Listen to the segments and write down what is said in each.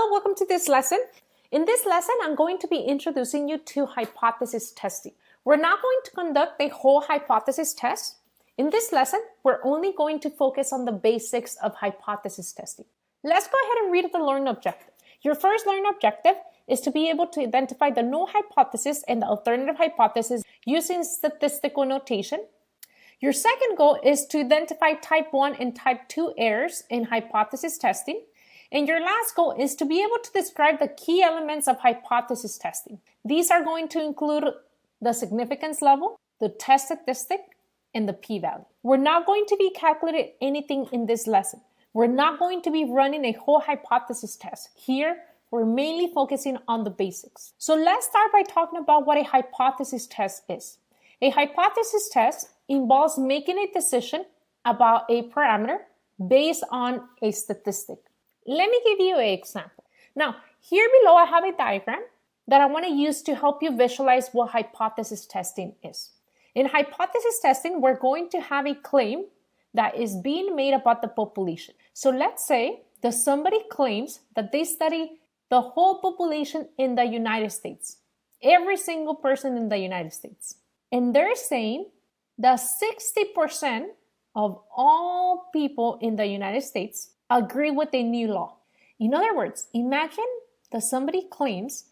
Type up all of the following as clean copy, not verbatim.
Hello, welcome to this lesson. In this lesson, I'm going to be introducing you to hypothesis testing. We're not going to conduct a whole hypothesis test. In this lesson, we're only going to focus on the basics of hypothesis testing. Let's go ahead and read the learning objective. Your first learning objective is to be able to identify the null hypothesis and the alternative hypothesis using statistical notation. Your second goal is to identify type 1 and type 2 errors in hypothesis testing. And your last goal is to be able to describe the key elements of hypothesis testing. These are going to include the significance level, the test statistic, and the p-value. We're not going to be calculating anything in this lesson. We're not going to be running a whole hypothesis test. Here, we're mainly focusing on the basics. So let's start by talking about what a hypothesis test is. A hypothesis test involves making a decision about a parameter based on a statistic. Let me give you an example. Now, here below I have a diagram that I want to use to help you visualize what hypothesis testing is. In hypothesis testing, we're going to have a claim that is being made about the population. So let's say that somebody claims that they study the whole population in the United States, every single person in the United States. And they're saying that 60% of all people in the United States agree with a new law. In other words, imagine that somebody claims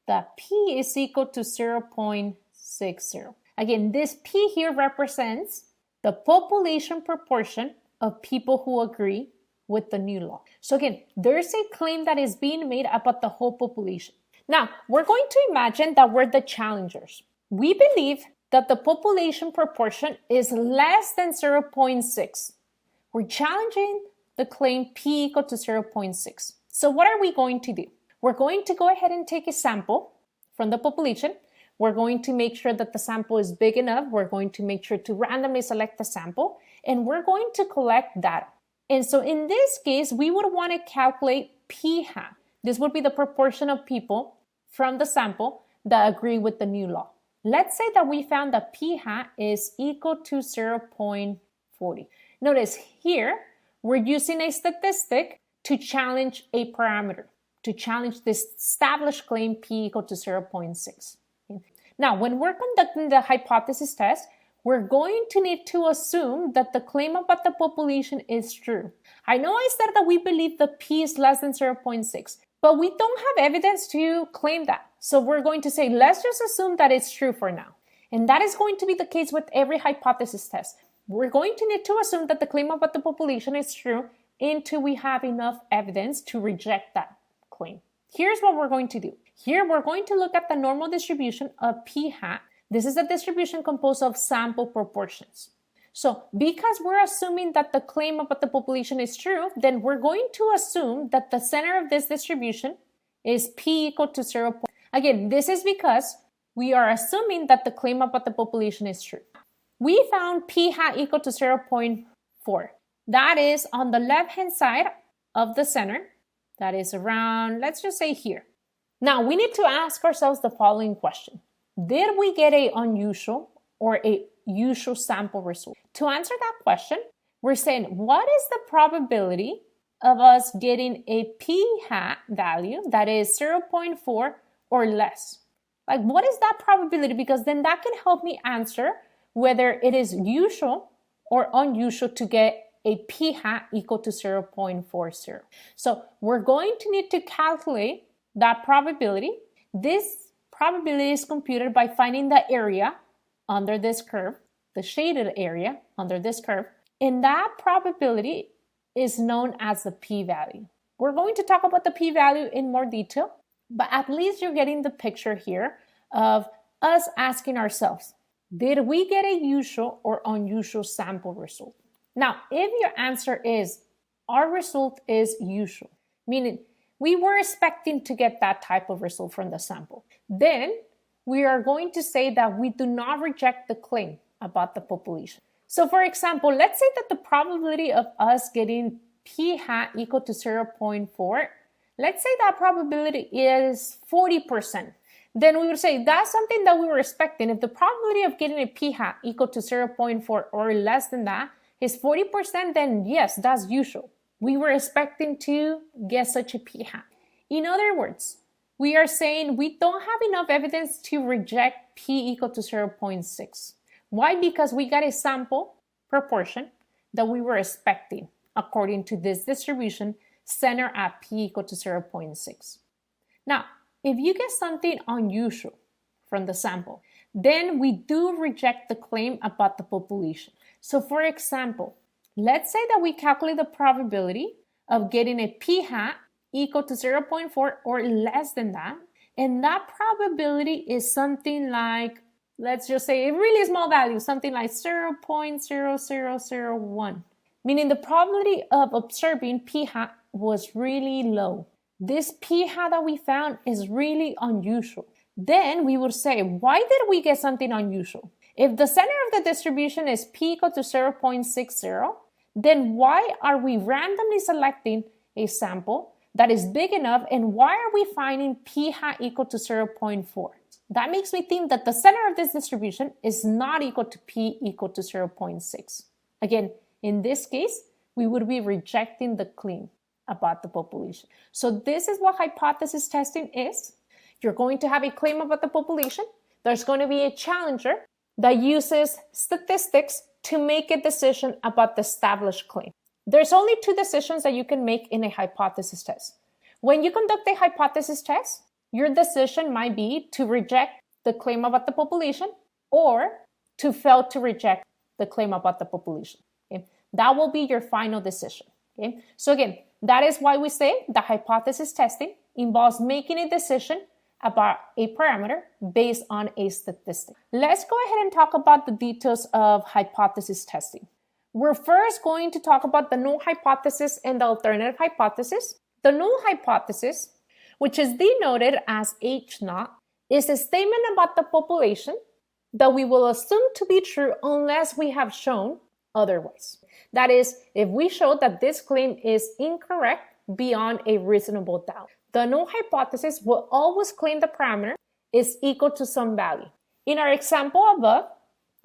that P is equal to 0.60. Again, this P here represents the population proportion of people who agree with the new law. So again, there's a claim that is being made about the whole population. Now, we're going to imagine that we're the challengers. We believe that the population proportion is less than 0.6. We're challenging the claim P equal to 0.6. So what are we going to do? We're going to go ahead and take a sample from the population. We're going to make sure that the sample is big enough. We're going to make sure to randomly select the sample, and we're going to collect data. And so in this case, we would want to calculate P hat. This would be the proportion of people from the sample that agree with the new law. Let's say that we found that P hat is equal to 0.40. Notice here, we're using a statistic to challenge a parameter, to challenge this established claim P equal to 0.6. Now, when we're conducting the hypothesis test, we're going to need to assume that the claim about the population is true. I know I said that we believe the P is less than 0.6, but we don't have evidence to claim that. So we're going to say, let's just assume that it's true for now. And that is going to be the case with every hypothesis test. We're going to need to assume that the claim about the population is true until we have enough evidence to reject that claim. Here's what we're going to do. Here, we're going to look at the normal distribution of P hat. This is a distribution composed of sample proportions. So because we're assuming that the claim about the population is true, then we're going to assume that the center of this distribution is P equal to 0. Again, this is because we are assuming that the claim about the population is true. We found P hat equal to 0.4. That is on the left-hand side of the center. That is around, let's just say here. Now, we need to ask ourselves the following question. Did we get an unusual or a usual sample result? To answer that question, we're saying, what is the probability of us getting a P hat value that is 0.4 or less? Like, what is that probability? Because then that can help me answer whether it is usual or unusual to get a P hat equal to 0.40. So we're going to need to calculate that probability. This probability is computed by finding the area under this curve, the shaded area under this curve, and that probability is known as the p-value. We're going to talk about the p-value in more detail, but at least you're getting the picture here of us asking ourselves, did we get a usual or unusual sample result? Now, if your answer is our result is usual, meaning we were expecting to get that type of result from the sample, then we are going to say that we do not reject the claim about the population. So for example, let's say that the probability of us getting P hat equal to 0.4, let's say that probability is 40%. Then we would say that's something that we were expecting. If the probability of getting a P hat equal to 0.4 or less than that is 40%, then yes, that's usual. We were expecting to get such a p hat. In other words, we are saying we don't have enough evidence to reject p equal to 0.6. Why? Because we got a sample proportion that we were expecting according to this distribution centered at p equal to 0.6. Now, if you get something unusual from the sample, then we do reject the claim about the population. So for example, let's say that we calculate the probability of getting a p hat equal to 0.4 or less than that, and that probability is something like, let's just say a really small value, something like 0.0001, meaning the probability of observing p hat was really low. This p hat that we found is really unusual. Then we would say, why did we get something unusual? If the center of the distribution is p equal to 0.60, then why are we randomly selecting a sample that is big enough, and why are we finding p hat equal to 0.4? That makes me think that the center of this distribution is not equal to p equal to 0.6. Again, in this case, we would be rejecting the claim about the population. So this is what hypothesis testing is. You're going to have a claim about the population. There's going to be a challenger that uses statistics to make a decision about the established claim. There's only two decisions that you can make in a hypothesis test. When you conduct a hypothesis test, your decision might be to reject the claim about the population or to fail to reject the claim about the population. Okay? That will be your final decision. Okay? So again, that is why we say the hypothesis testing involves making a decision about a parameter based on a statistic. Let's go ahead and talk about the details of hypothesis testing. We're first going to talk about the null hypothesis and the alternative hypothesis. The null hypothesis, which is denoted as H naught, is a statement about the population that we will assume to be true unless we have shown otherwise. That is, if we show that this claim is incorrect beyond a reasonable doubt. The null hypothesis will always claim the parameter is equal to some value. In our example above,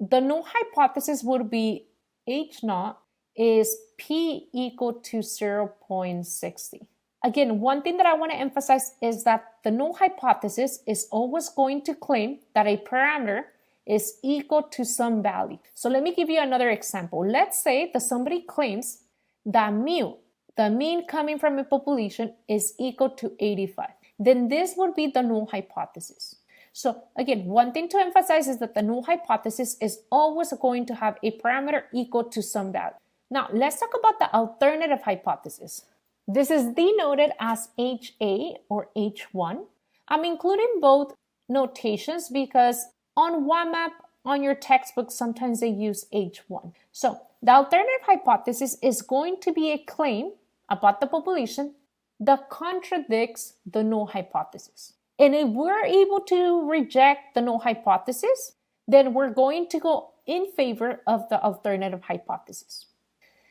the null hypothesis would be H naught is p equal to 0.60. Again, one thing that I want to emphasize is that the null hypothesis is always going to claim that a parameter is equal to some value. So let me give you another example. Let's say that somebody claims that mu, the mean coming from a population, is equal to 85. Then this would be the null hypothesis. So again, one thing to emphasize is that the null hypothesis is always going to have a parameter equal to some value. Now, let's talk about the alternative hypothesis. This is denoted as HA or H1. I'm including both notations because on OneMap, on your textbook, sometimes they use H1. So the alternative hypothesis is going to be a claim about the population that contradicts the null hypothesis. And if we're able to reject the null hypothesis, then we're going to go in favor of the alternative hypothesis.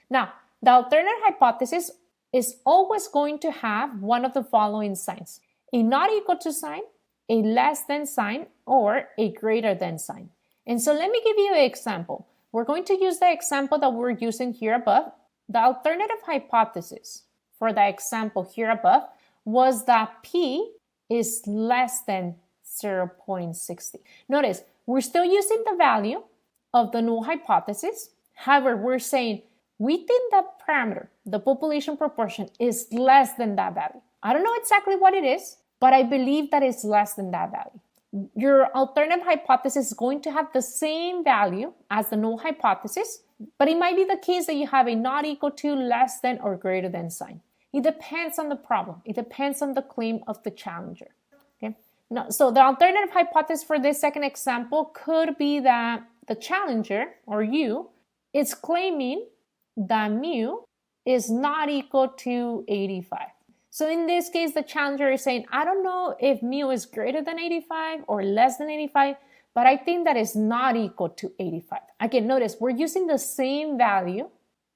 Now, the alternative hypothesis is always going to have one of the following signs: a not equal to sign, a less than sign, or a greater than sign. And so let me give you an example. We're going to use the example that we're using here above. The alternative hypothesis for the example here above was that P is less than 0.60. Notice, we're still using the value of the null hypothesis. However, we're saying we think that parameter, the population proportion, is less than that value. I don't know exactly what it is, but I believe that it's less than that value. Your alternative hypothesis is going to have the same value as the null hypothesis, but it might be the case that you have a not equal to, less than, or greater than sign. It depends on the problem. It depends on the claim of the challenger. Okay? Now, so the alternative hypothesis for this second example could be that the challenger, or you, is claiming that mu is not equal to 85. So in this case, the challenger is saying, I don't know if mu is greater than 85 or less than 85, but I think that is not equal to 85. Again, notice we're using the same value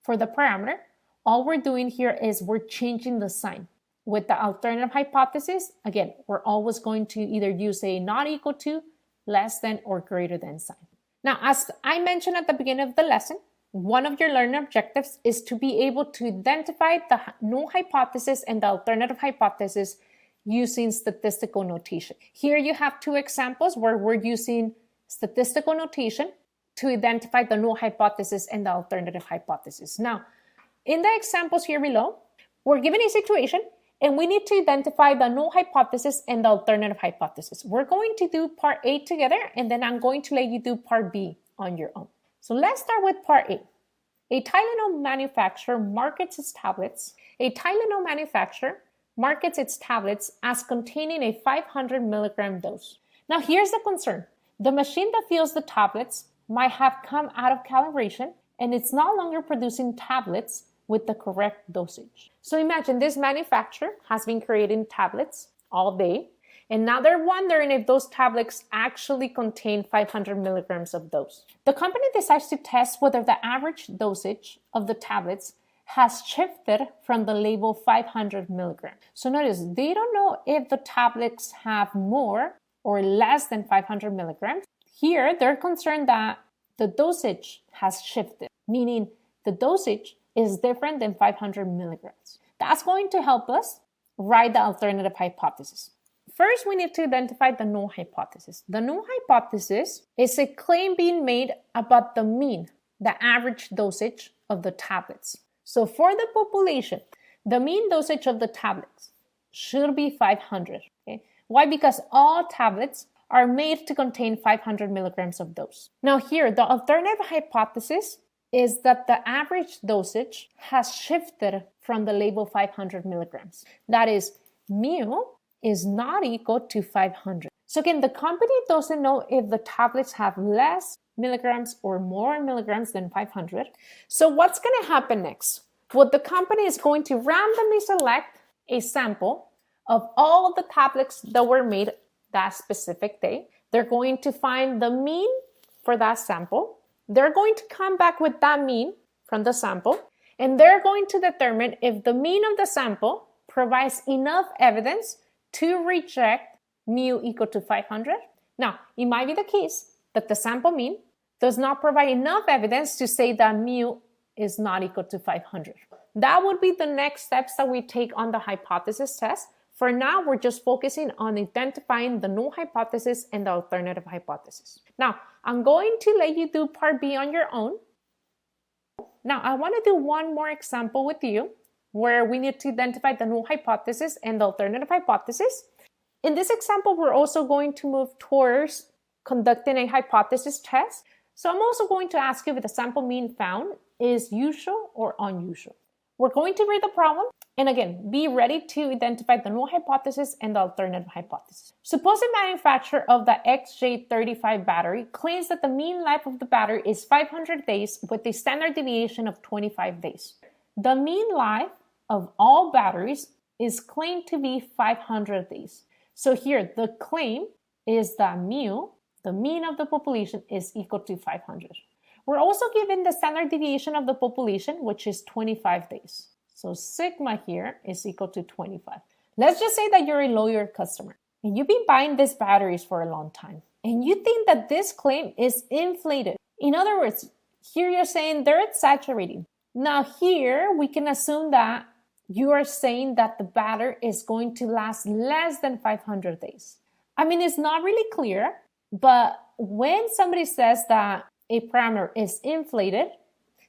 for the parameter. All we're doing here is we're changing the sign. With the alternative hypothesis, again, we're always going to either use a not equal to, less than, or greater than sign. Now, as I mentioned at the beginning of the lesson, one of your learning objectives is to be able to identify the null hypothesis and the alternative hypothesis using statistical notation. Here you have two examples where we're using statistical notation to identify the null hypothesis and the alternative hypothesis. Now, in the examples here below, we're given a situation and we need to identify the null hypothesis and the alternative hypothesis. We're going to do part A together, and then I'm going to let you do part B on your own. So let's start with part A. A Tylenol manufacturer markets its tablets. A Tylenol manufacturer markets its tablets as containing a 500 milligram dose. Now here's the concern. The machine that fills the tablets might have come out of calibration and it's no longer producing tablets with the correct dosage. So imagine this manufacturer has been creating tablets all day, and now they're wondering if those tablets actually contain 500 milligrams of dose. The company decides to test whether the average dosage of the tablets has shifted from the label 500 milligrams. So notice, they don't know if the tablets have more or less than 500 milligrams. Here, they're concerned that the dosage has shifted, meaning the dosage is different than 500 milligrams. That's going to help us write the alternative hypothesis. First, we need to identify the null hypothesis. The null hypothesis is a claim being made about the mean, the average dosage of the tablets. So for the population, the mean dosage of the tablets should be 500. Okay? Why? Because all tablets are made to contain 500 milligrams of dose. Now here, the alternative hypothesis is that the average dosage has shifted from the label 500 milligrams. That is, mu is not equal to 500. So again, the company doesn't know if the tablets have less milligrams or more milligrams than 500. So what's going to happen next? Well, the company is going to randomly select a sample of all of the tablets that were made that specific day. They're going to find the mean for that sample. They're going to come back with that mean from the sample, and they're going to determine if the mean of the sample provides enough evidence to reject mu equal to 500. Now, it might be the case that the sample mean does not provide enough evidence to say that mu is not equal to 500. That would be the next steps that we take on the hypothesis test. For now, we're just focusing on identifying the null hypothesis and the alternative hypothesis. Now, I'm going to let you do part B on your own. Now, I want to do one more example with you where we need to identify the null hypothesis and the alternative hypothesis. In this example, we're also going to move towards conducting a hypothesis test. So I'm also going to ask you if the sample mean found is usual or unusual. We're going to read the problem, and again, be ready to identify the null hypothesis and the alternative hypothesis. Suppose a manufacturer of the XJ35 battery claims that the mean life of the battery is 500 days with a standard deviation of 25 days. The mean life of all batteries is claimed to be 500 days. So here, the claim is that mu, the mean of the population, is equal to 500. We're also given the standard deviation of the population, which is 25 days. So sigma here is equal to 25. Let's just say that you're a loyal customer and you've been buying these batteries for a long time and you think that this claim is inflated. In other words, here you're saying they're exaggerating. Now here we can assume that you are saying that the battery is going to last less than 500 days. I mean, it's not really clear, but when somebody says that a parameter is inflated,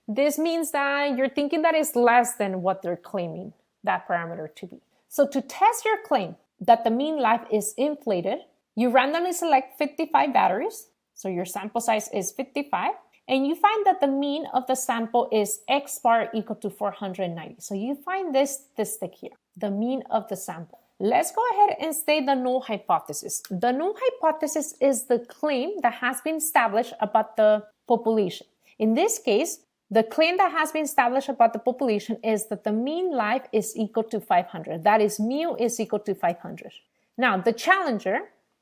this means that you're thinking that it's less than what they're claiming that parameter to be. So to test your claim that the mean life is inflated, you randomly select 55 batteries. So your sample size is 55. And you find that the mean of the sample is X bar equal to 490. So you find this statistic here, the mean of the sample. Let's go ahead and state the null hypothesis. The null hypothesis is the claim that has been established about the population. In this case, the claim that has been established about the population is that the mean life is equal to 500. That is, mu is equal to 500. Now, the challenger,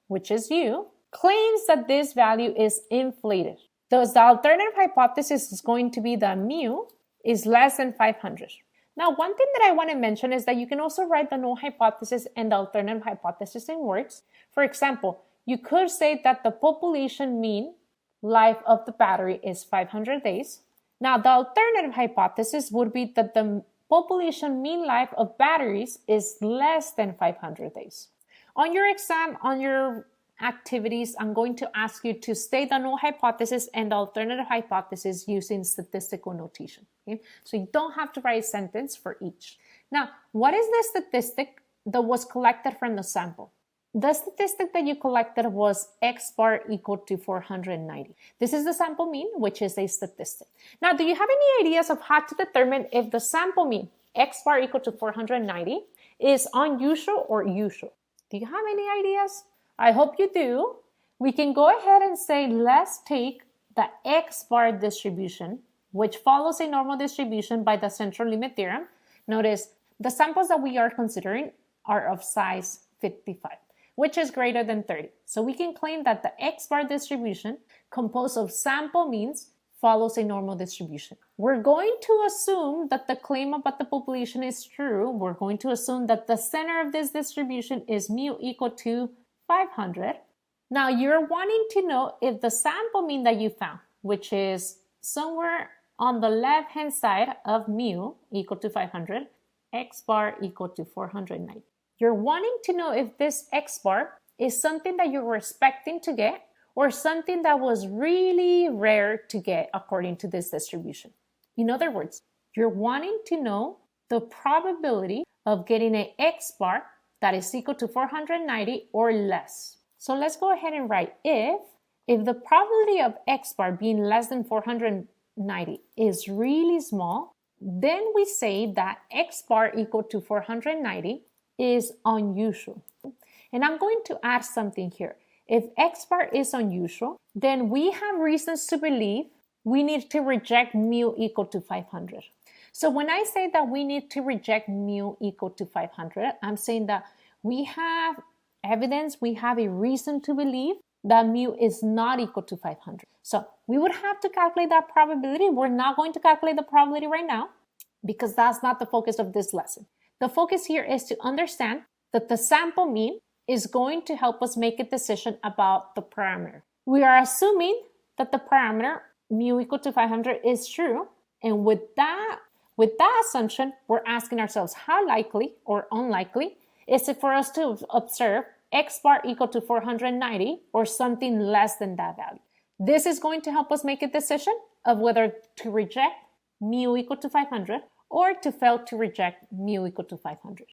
which is you, claims that this value is inflated. Thus, the alternative hypothesis is going to be that mu is less than 500. Now, one thing that I want to mention is that you can also write the null hypothesis and the alternative hypothesis in words. For example, you could say that the population mean life of the battery is 500 days. Now, the alternative hypothesis would be that the population mean life of batteries is less than 500 days. On your exam, on your activities, I'm going to ask you to state the null hypothesis and the alternative hypothesis using statistical notation. Okay? So you don't have to write a sentence for each. Now, what is the statistic that was collected from the sample? The statistic that you collected was X bar equal to 490. This is the sample mean, which is a statistic. Now, do you have any ideas of how to determine if the sample mean, X bar equal to 490, is unusual or usual? Do you have any ideas? I hope you do. We can go ahead and say, let's take the X bar distribution, which follows a normal distribution by the central limit theorem. Notice the samples that we are considering are of size 55, which is greater than 30. So we can claim that the X bar distribution composed of sample means follows a normal distribution. We're going to assume that the claim about the population is true. We're going to assume that the center of this distribution is mu equal to 500. Now you're wanting to know if the sample mean that you found, which is somewhere on the left-hand side of mu equal to 500, X bar equal to 490. You're wanting to know if this X bar is something that you were expecting to get or something that was really rare to get according to this distribution. In other words, you're wanting to know the probability of getting an X bar that is equal to 490 or less. So let's go ahead and write if the probability of X bar being less than 490 is really small, then we say that X bar equal to 490 is unusual. And I'm going to add something here. If X bar is unusual, then we have reasons to believe we need to reject mu equal to 500. So when I say that we need to reject mu equal to 500, I'm saying that we have evidence, we have a reason to believe that mu is not equal to 500. So we would have to calculate that probability. We're not going to calculate the probability right now because that's not the focus of this lesson. The focus here is to understand that the sample mean is going to help us make a decision about the parameter. We are assuming that the parameter mu equal to 500 is true. And with that assumption, we're asking ourselves how likely or unlikely is it for us to observe X bar equal to 490 or something less than that value. This is going to help us make a decision of whether to reject mu equal to 500 or to fail to reject mu equal to 500.